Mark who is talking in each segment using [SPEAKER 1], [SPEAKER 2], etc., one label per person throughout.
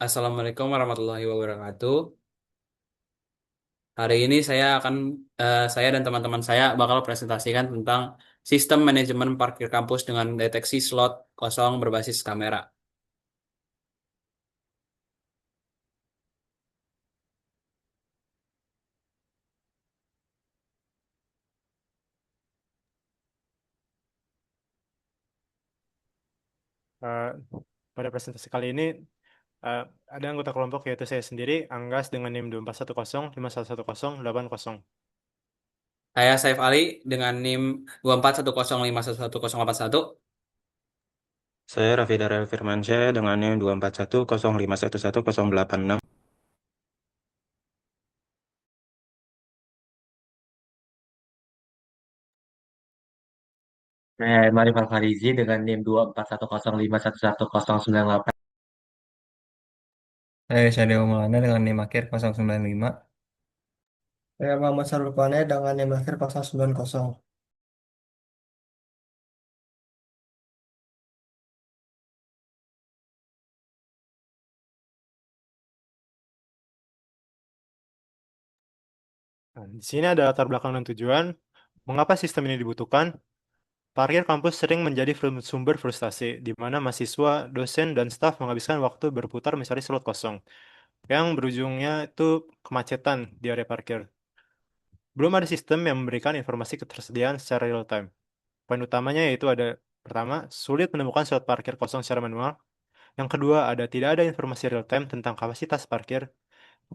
[SPEAKER 1] Assalamualaikum warahmatullahi wabarakatuh. Hari ini saya dan teman-teman saya bakal presentasikan tentang sistem manajemen parkir kampus dengan deteksi slot kosong berbasis kamera.
[SPEAKER 2] Eh, Pada presentasi kali ini eh, ada anggota kelompok yaitu saya sendiri, Anggas dengan NIM 2410511080.
[SPEAKER 1] Saya Saif Ali dengan NIM 241051181.
[SPEAKER 2] Saya Raffi Darel Firmansyah dengan NIM 241051118086.
[SPEAKER 3] Saya Marif Alfarizi dengan NIM 2410511198.
[SPEAKER 4] Saya Syadeo Maulana dengan NIM akhir 095.
[SPEAKER 5] Saya Muhammad Sarul Pane dengan NIM akhir 090.
[SPEAKER 2] Nah, di sini ada latar belakang dan tujuan. Mengapa sistem ini dibutuhkan? Parkir kampus sering menjadi sumber frustasi, di mana mahasiswa, dosen, dan staf menghabiskan waktu berputar mencari slot kosong, yang berujungnya itu kemacetan di area parkir. Belum ada sistem yang memberikan informasi ketersediaan secara real time. Poin utamanya yaitu ada pertama, sulit menemukan slot parkir kosong secara manual. Yang kedua, tidak ada informasi real time tentang kapasitas parkir.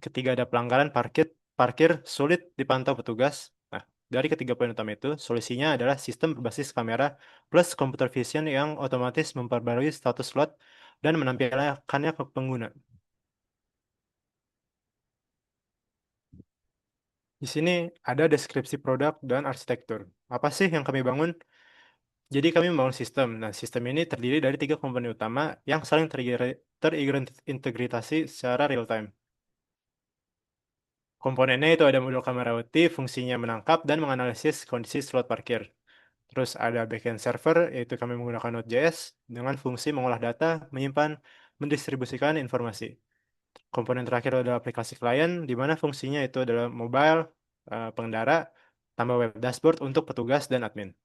[SPEAKER 2] Ketiga, ada pelanggaran parkir sulit dipantau petugas. Nah, dari ketiga poin utama itu, solusinya adalah sistem berbasis kamera plus computer vision yang otomatis memperbarui status slot dan menampilkannya ke pengguna. Di sini ada deskripsi produk dan arsitektur. Apa sih yang kami bangun? Jadi kami membangun sistem. Nah, sistem ini terdiri dari tiga komponen utama yang saling terintegrasi secara real time. Komponennya itu ada modul kamera OT, fungsinya menangkap dan menganalisis kondisi slot parkir. Terus ada backend server, yaitu kami menggunakan Node.js dengan fungsi mengolah data, menyimpan, mendistribusikan informasi. Komponen terakhir adalah aplikasi klien, di mana fungsinya itu adalah mobile, pengendara, tambah web dashboard untuk petugas dan admin.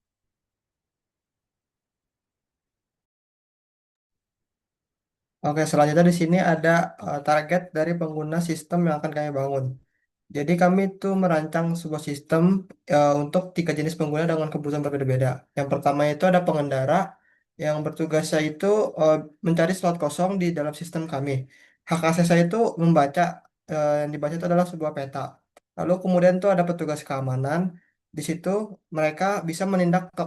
[SPEAKER 5] Oke, selanjutnya di sini ada target dari pengguna sistem yang akan kami bangun. Jadi kami itu merancang sebuah sistem untuk tiga jenis pengguna dengan kebutuhan berbeda-beda. Yang pertama itu ada pengendara yang bertugasnya itu eh, mencari slot kosong di dalam sistem kami. Hak aksesnya itu membaca, yang dibaca itu adalah sebuah peta. Lalu kemudian itu ada petugas keamanan. Di situ mereka bisa menindak ke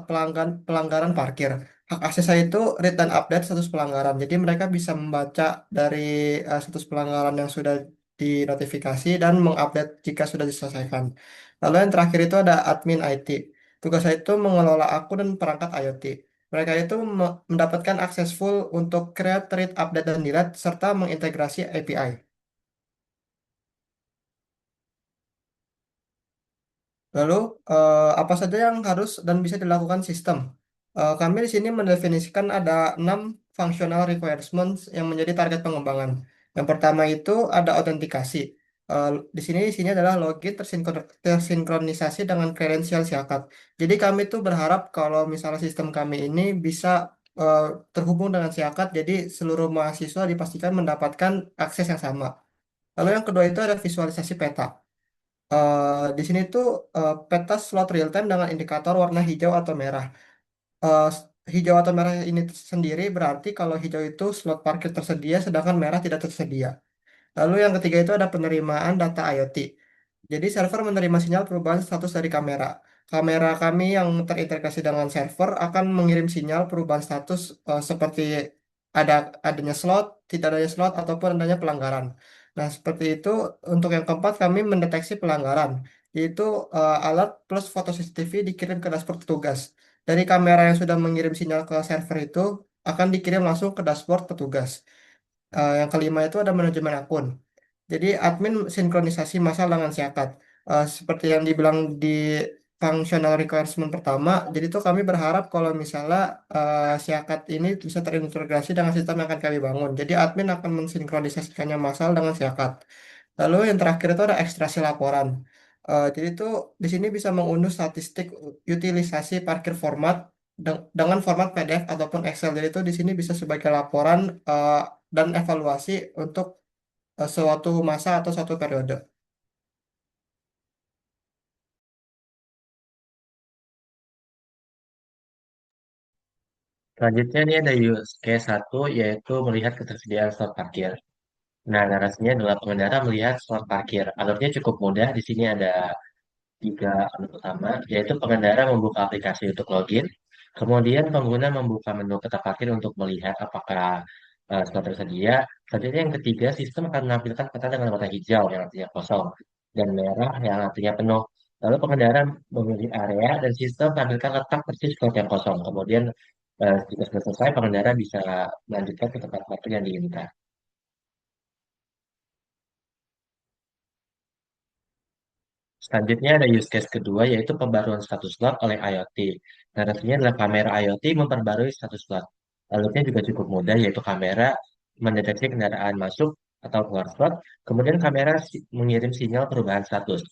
[SPEAKER 5] pelanggaran parkir. Hak akses saya itu read dan update status pelanggaran. Jadi mereka bisa membaca dari status pelanggaran yang sudah dinotifikasi dan mengupdate jika sudah diselesaikan. Lalu yang terakhir itu ada admin IT. Tugas saya itu mengelola akun dan perangkat IoT. Mereka itu mendapatkan akses full untuk create, read, update, dan delete, serta mengintegrasi API. Lalu, apa saja yang harus dan bisa dilakukan sistem? Kami di sini mendefinisikan ada 6 functional requirements yang menjadi target pengembangan. Yang pertama itu ada autentikasi. Di sini isinya adalah login tersinkronisasi dengan kredensial Siakat. Jadi kami tuh berharap kalau misalnya sistem kami ini bisa eh, terhubung dengan Siakat, jadi seluruh mahasiswa dipastikan mendapatkan akses yang sama. Lalu yang kedua itu ada visualisasi peta. Di sini tuh peta slot real time dengan indikator warna hijau atau merah. Eh, Hijau atau merah ini sendiri berarti kalau hijau itu slot parkir tersedia, sedangkan merah tidak tersedia. Lalu yang ketiga itu ada penerimaan data IoT. Jadi server menerima sinyal perubahan status dari kamera. Kamera kami yang terintegrasi dengan server akan mengirim sinyal perubahan status seperti adanya slot, tidak adanya slot, ataupun adanya pelanggaran. Nah, seperti itu untuk yang keempat kami mendeteksi pelanggaran, yaitu alat plus foto CCTV dikirim ke dashboard petugas. Dari kamera yang sudah mengirim sinyal ke server itu akan dikirim langsung ke dashboard petugas. Yang kelima itu ada manajemen akun. Jadi admin sinkronisasi masalah dengan Siakat. Seperti yang dibilang di functional requirement pertama. Jadi tuh kami berharap kalau misalnya si akad ini bisa terintegrasi dengan sistem yang akan kami bangun. Jadi admin akan mensinkronisasikannya massal dengan si akad. Lalu yang terakhir itu ada ekstraksi laporan. Jadi tuh di sini bisa mengunduh statistik utilisasi parkir format dengan format PDF ataupun Excel. Jadi itu di sini bisa sebagai laporan dan evaluasi untuk suatu masa atau suatu periode.
[SPEAKER 3] Selanjutnya ini ada use case satu yaitu melihat ketersediaan slot parkir. Nah, narasinya adalah pengendara melihat slot parkir. Alurnya cukup mudah. Di sini ada tiga alur utama, yaitu pengendara membuka aplikasi untuk login, kemudian pengguna membuka menu peta parkir untuk melihat apakah slot tersedia. Selanjutnya yang ketiga, sistem akan menampilkan peta dengan warna hijau yang artinya kosong dan merah yang artinya penuh. Lalu pengendara memilih area dan sistem menampilkan letak persis slot yang kosong. Kemudian jika sudah selesai, pengendara bisa melanjutkan ke tempat parkir yang diinginkan. Selanjutnya ada use case kedua yaitu pembaruan status slot oleh IoT. Narasinya adalah kamera IoT memperbarui status slot. Alurnya juga cukup mudah yaitu kamera mendeteksi kendaraan masuk atau keluar slot, kemudian kamera mengirim sinyal perubahan status.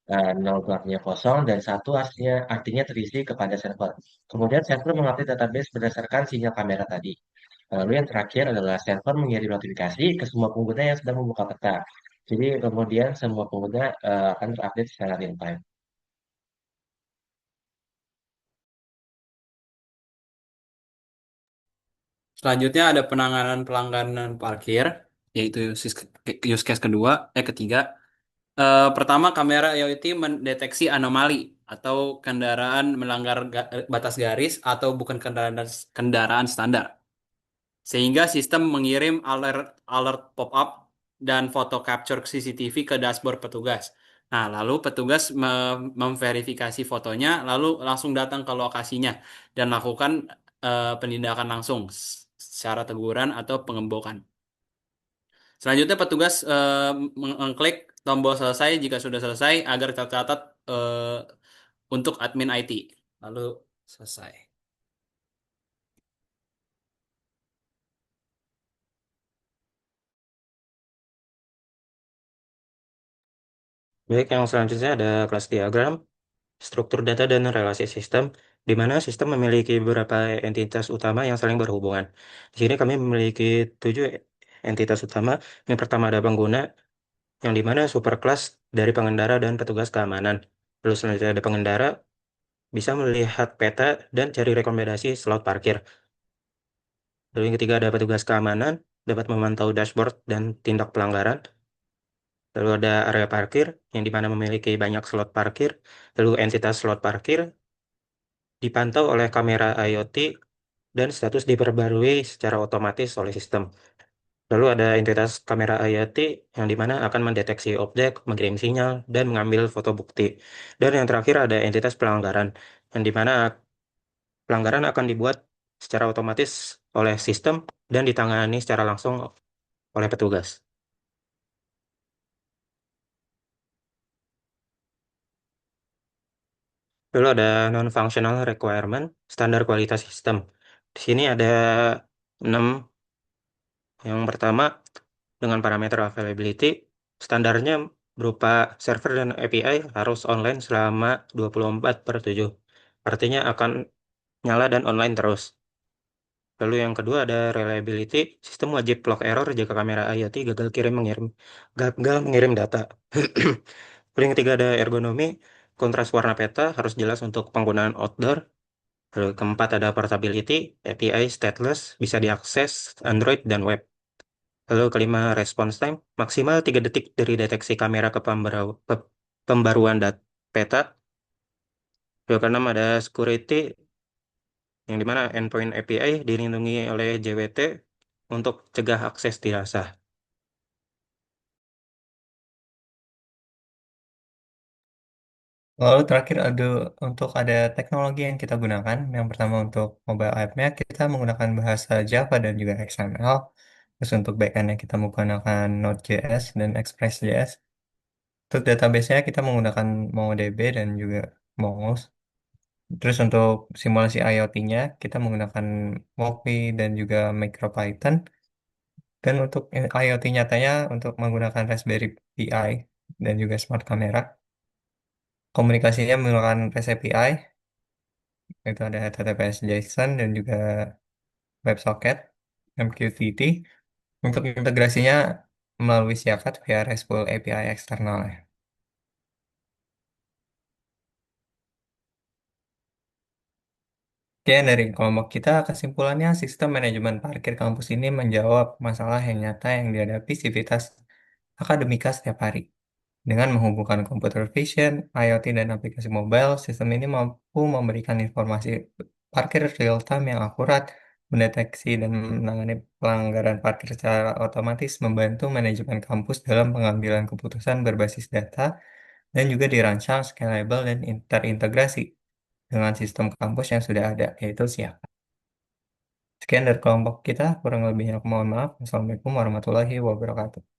[SPEAKER 3] 0 itu artinya kosong dan satu artinya terisi kepada server. Kemudian server mengupdate database berdasarkan sinyal kamera tadi. Lalu yang terakhir adalah server mengirim notifikasi ke semua pengguna yang sedang membuka peta. Jadi kemudian semua pengguna akan terupdate secara real time.
[SPEAKER 1] Selanjutnya ada penanganan pelanggaran parkir, yaitu use case kedua, ketiga. Pertama, kamera IoT mendeteksi anomali atau kendaraan melanggar batas garis atau bukan kendaraan standar. Sehingga sistem mengirim alert alert pop-up dan foto capture CCTV ke dashboard petugas. Nah, lalu petugas memverifikasi fotonya, lalu langsung datang ke lokasinya dan lakukan penindakan langsung secara teguran atau pengembokan. Selanjutnya petugas mengklik tombol selesai jika sudah selesai agar tercatat untuk admin IT. Lalu selesai.
[SPEAKER 6] Baik, yang selanjutnya ada kelas diagram, struktur data dan relasi sistem, di mana sistem memiliki beberapa entitas utama yang saling berhubungan. Di sini kami memiliki 7 entitas utama. Yang pertama ada pengguna, yang di mana superclass dari pengendara dan petugas keamanan. Lalu selanjutnya ada pengendara, bisa melihat peta dan cari rekomendasi slot parkir. Lalu yang ketiga ada petugas keamanan, dapat memantau dashboard dan tindak pelanggaran. Lalu ada area parkir, yang di mana memiliki banyak slot parkir. Lalu entitas slot parkir dipantau oleh kamera IoT dan status diperbarui secara otomatis oleh sistem. Lalu ada entitas kamera IoT yang di mana akan mendeteksi objek, mengirim sinyal, dan mengambil foto bukti. Dan yang terakhir ada entitas pelanggaran, yang di mana pelanggaran akan dibuat secara otomatis oleh sistem dan ditangani secara langsung oleh petugas. Lalu ada non-functional requirement, standar kualitas sistem. Di sini ada 6. Yang pertama, dengan parameter availability, standarnya berupa server dan API harus online selama 24/7. Artinya akan nyala dan online terus. Lalu yang kedua ada reliability, sistem wajib log error jika kamera IoT gagal mengirim data. Lalu yang ketiga ada ergonomi, kontras warna peta harus jelas untuk penggunaan outdoor. Lalu keempat ada portability, API stateless, bisa diakses Android dan web. Lalu kelima response time, maksimal 3 detik dari deteksi kamera ke pembaruan peta. Lalu keenam ada security, yang dimana endpoint API dilindungi oleh JWT untuk cegah akses tidak sah.
[SPEAKER 4] Lalu terakhir ada teknologi yang kita gunakan. Yang pertama untuk mobile app-nya kita menggunakan bahasa Java dan juga XML. Terus untuk backend-nya kita menggunakan Node.js dan Express.js. Untuk database-nya kita menggunakan MongoDB dan juga Mongoose. Terus untuk simulasi IoT-nya, kita menggunakan Walkme dan juga MicroPython. Dan untuk IoT nyatanya, untuk menggunakan Raspberry Pi dan juga Smart Camera. Komunikasinya menggunakan REST API, itu ada HTTPS JSON dan juga WebSocket, MQTT. Untuk integrasinya melalui Siakat via RESTful API eksternal ya. Oke, dari kelompok kita, kesimpulannya sistem manajemen parkir kampus ini menjawab masalah yang nyata yang dihadapi sivitas akademika setiap hari. Dengan menghubungkan computer vision, IoT, dan aplikasi mobile, sistem ini mampu memberikan informasi parkir real-time yang akurat, mendeteksi dan menangani pelanggaran parkir secara otomatis, membantu manajemen kampus dalam pengambilan keputusan berbasis data, dan juga dirancang scalable dan terintegrasi dengan sistem kampus yang sudah ada, yaitu SIAP. Sekian dari kelompok kita, kurang lebihnya aku mohon maaf. Wassalamualaikum warahmatullahi wabarakatuh.